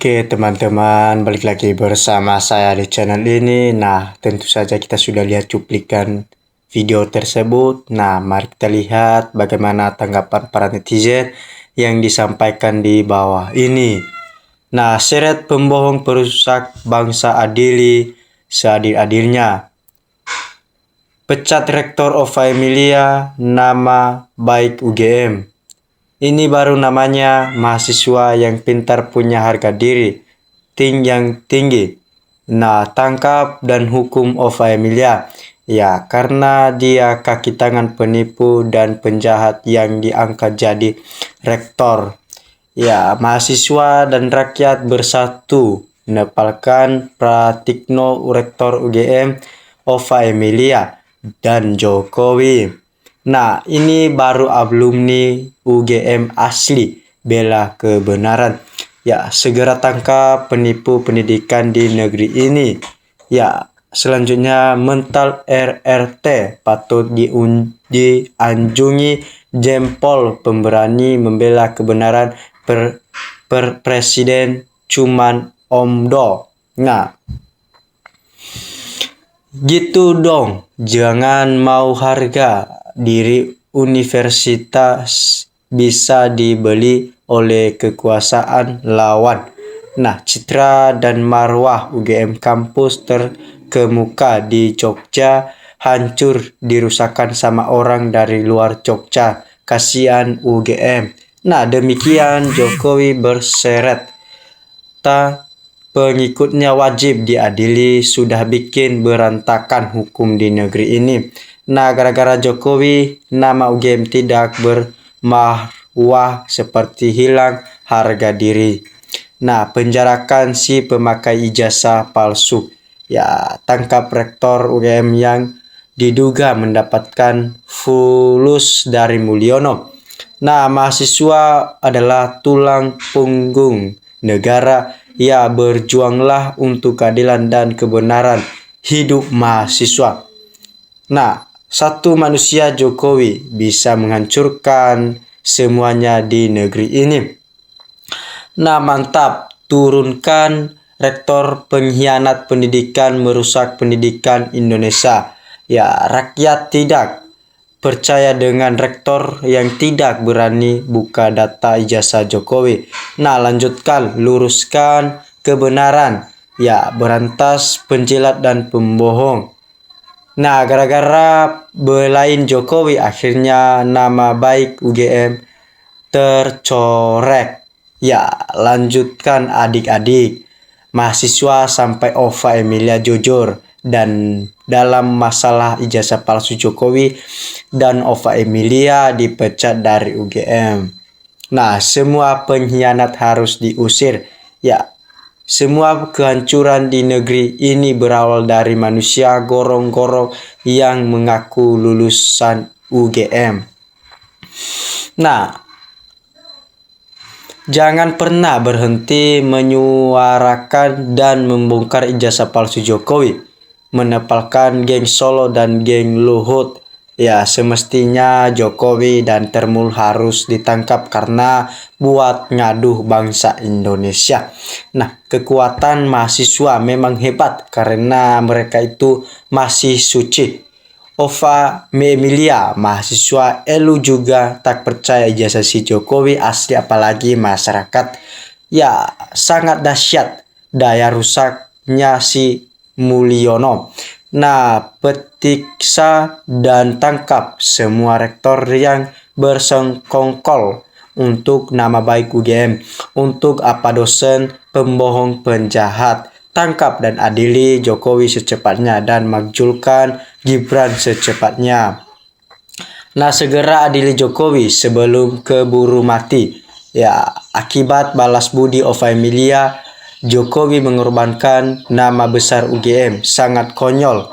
Oke teman-teman, balik lagi bersama saya di channel ini. Nah, tentu saja kita sudah lihat cuplikan video tersebut. Nah, mari kita lihat bagaimana tanggapan para netizen yang disampaikan di bawah ini. Nah, seret pembohong perusak bangsa adili seadil-adilnya. Pecat Rektor Ova Emilia, nama baik UGM. Ini baru namanya mahasiswa yang pintar, punya harga diri yang tinggi. Nah, tangkap dan hukum Ova Emilia. Ya, karena dia kaki tangan penipu dan penjahat yang diangkat jadi rektor. Ya, mahasiswa dan rakyat bersatu nepalkan Pratikno, Rektor UGM Ova Emilia dan Jokowi. Nah, ini baru alumni UGM asli bela kebenaran. Ya, segera tangkap penipu pendidikan di negeri ini. Ya, selanjutnya mental RRT patut dianjungi jempol pemberani membela kebenaran Presiden cuman omdo. Nah, gitu dong, jangan mau harga diri universitas bisa dibeli oleh kekuasaan lawan. Nah, citra dan marwah UGM kampus terkemuka di Jogja hancur dirusakkan sama orang dari luar Jogja. Kasihan UGM. Nah, demikian Jokowi berseret. Pengikutnya wajib diadili, sudah bikin berantakan hukum di negeri ini. Nah, gara-gara Jokowi, nama UGM tidak bermarwah seperti hilang harga diri. Nah, penjarakan si pemakai ijazah palsu. Ya, tangkap rektor UGM yang diduga mendapatkan fulus dari Mulyono. Nah, mahasiswa adalah tulang punggung negara. Ya, berjuanglah untuk keadilan dan kebenaran. Hidup mahasiswa. Nah, satu manusia Jokowi bisa menghancurkan semuanya di negeri ini. Nah, mantap. Turunkan rektor pengkhianat pendidikan merusak pendidikan Indonesia. Ya, rakyat tidak percaya dengan rektor yang tidak berani buka data ijazah Jokowi. Nah, lanjutkan, luruskan kebenaran. Ya, berantas penjilat dan pembohong. Nah, gara-gara belain Jokowi, akhirnya nama baik UGM tercorek. Ya, lanjutkan adik-adik. Mahasiswa sampai Ova Emilia jujur. Dan dalam masalah ijazah palsu Jokowi dan Ova Emilia dipecat dari UGM. Nah, semua pengkhianat harus diusir. Ya, semua kehancuran di negeri ini berawal dari manusia gorong-gorong yang mengaku lulusan UGM. Nah, jangan pernah berhenti menyuarakan dan membongkar ijazah palsu Jokowi. Menepalkan geng Solo dan geng Luhut. Ya, semestinya Jokowi dan Termul harus ditangkap karena buat ngaduh bangsa Indonesia. Nah, kekuatan mahasiswa memang hebat karena mereka itu masih suci. Ova Emilia, mahasiswa Elu juga tak percaya ijazah si Jokowi asli, apalagi masyarakat. Ya, sangat dahsyat daya rusaknya si Mulyono. Nah, petiksa dan tangkap semua rektor yang bersengkongkol untuk nama baik UGM. Untuk apa dosen pembohong penjahat. Tangkap dan adili Jokowi secepatnya dan makzulkan Gibran secepatnya. Nah, segera adili Jokowi sebelum keburu mati. Ya, akibat balas budi Ova Emilia, Jokowi mengorbankan nama besar UGM. Sangat konyol.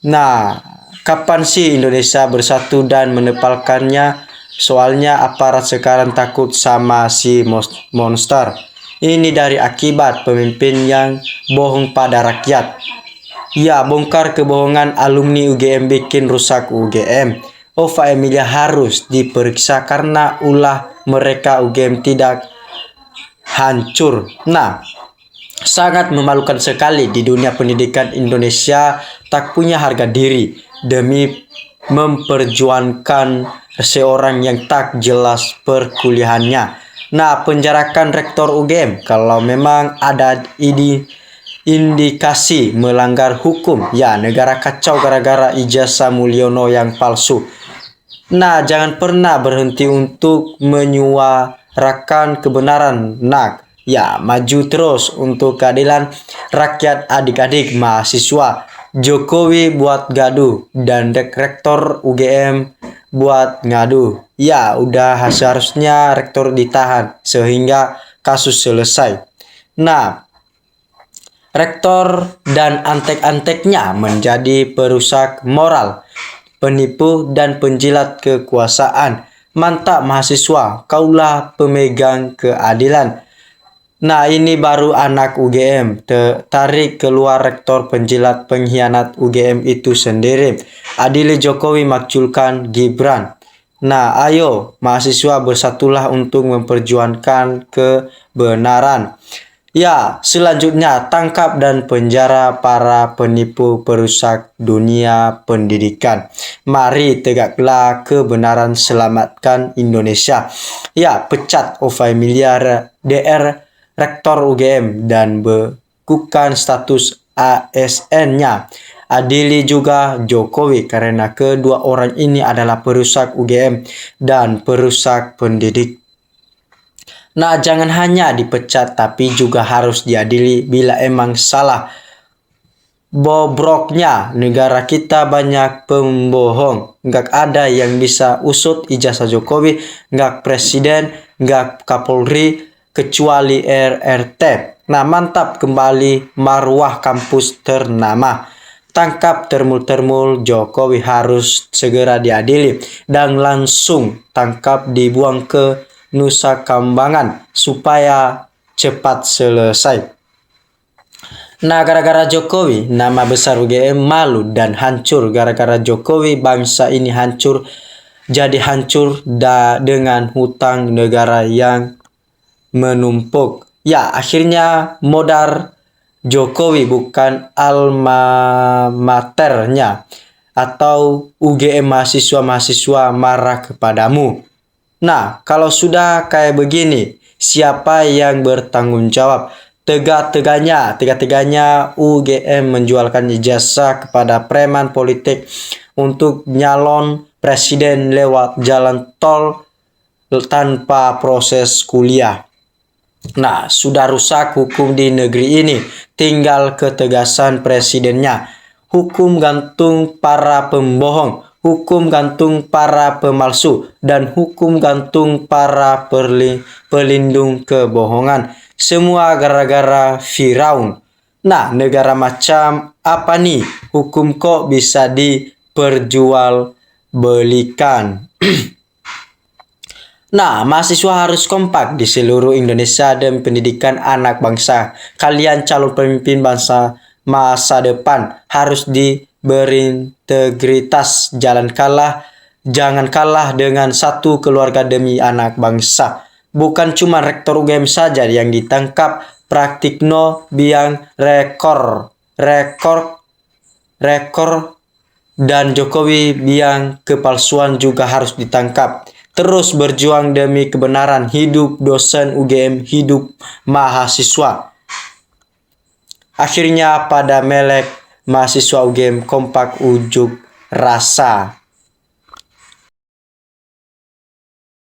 Nah, kapan sih Indonesia bersatu dan menepalkannya? Soalnya aparat sekarang takut sama si monster. Ini dari akibat pemimpin yang bohong pada rakyat. Ya, bongkar kebohongan alumni UGM bikin rusak UGM. Ova Emilia harus diperiksa karena ulah mereka UGM tidak hancur. Nah, sangat memalukan sekali di dunia pendidikan Indonesia tak punya harga diri demi memperjuangkan seorang yang tak jelas perkuliahannya. Nah, penjarakan rektor UGM kalau memang ada indikasi melanggar hukum. Ya, negara kacau gara-gara ijazah Mulyono yang palsu. Nah, jangan pernah berhenti untuk menyuarakan kebenaran. Nah, ya, maju terus untuk keadilan rakyat adik-adik mahasiswa. Jokowi buat gaduh dan rektor UGM buat ngadu. Ya, udah seharusnya rektor ditahan sehingga kasus selesai. Nah, rektor dan antek-anteknya menjadi perusak moral. penipu, dan penjilat kekuasaan. Mantap mahasiswa, kaulah pemegang keadilan. Nah, ini baru anak UGM, tarik keluar rektor penjilat pengkhianat UGM itu sendiri. Adili Jokowi makculkan Gibran. Nah, ayo mahasiswa bersatulah untuk memperjuangkan kebenaran. Ya, selanjutnya tangkap dan penjara para penipu perusak dunia pendidikan. Mari tegaklah kebenaran, selamatkan Indonesia. Ya, pecat OVA miliar DR Rektor UGM dan bekukan status ASN-nya. Adili juga Jokowi karena kedua orang ini adalah perusak UGM dan perusak pendidik. Nah, jangan hanya dipecat tapi juga harus diadili bila emang salah. Bobroknya negara kita banyak pembohong. Nggak ada yang bisa usut ijazah Jokowi, nggak presiden, nggak Kapolri, kecuali RRT. Nah, mantap kembali marwah kampus ternama. Tangkap termul-termul Jokowi, harus segera diadili dan langsung tangkap dibuang ke Nusa Kambangan supaya cepat selesai. Nah, gara-gara Jokowi, nama besar UGM malu dan hancur. Gara-gara Jokowi, bangsa ini hancur. Jadi hancur dengan hutang negara yang menumpuk. Ya, akhirnya modar Jokowi bukan alma maternya atau UGM mahasiswa-mahasiswa marah kepadamu. Nah, kalau sudah kayak begini, siapa yang bertanggung jawab? Tega-teganya UGM menjualkan ijazah kepada preman politik untuk nyalon presiden lewat jalan tol tanpa proses kuliah. Nah, sudah rusak hukum di negeri ini. Tinggal ketegasan presidennya. Hukum gantung para pembohong, hukum gantung para pemalsu, dan hukum gantung para pelindung kebohongan. Semua gara-gara Firaun. Nah, negara macam apa nih? Hukum kok bisa diperjualbelikan? Nah, mahasiswa harus kompak di seluruh Indonesia dan pendidikan anak bangsa. Kalian calon pemimpin bangsa masa depan harus berintegritas. Jangan kalah dengan satu keluarga demi anak bangsa. Bukan cuma rektor UGM saja yang ditangkap, Praktikno biang rekor dan Jokowi biang kepalsuan juga harus ditangkap. Terus berjuang demi kebenaran. Hidup dosen UGM, hidup mahasiswa. Akhirnya pada melek mahasiswa UGM kompak ujuk rasa.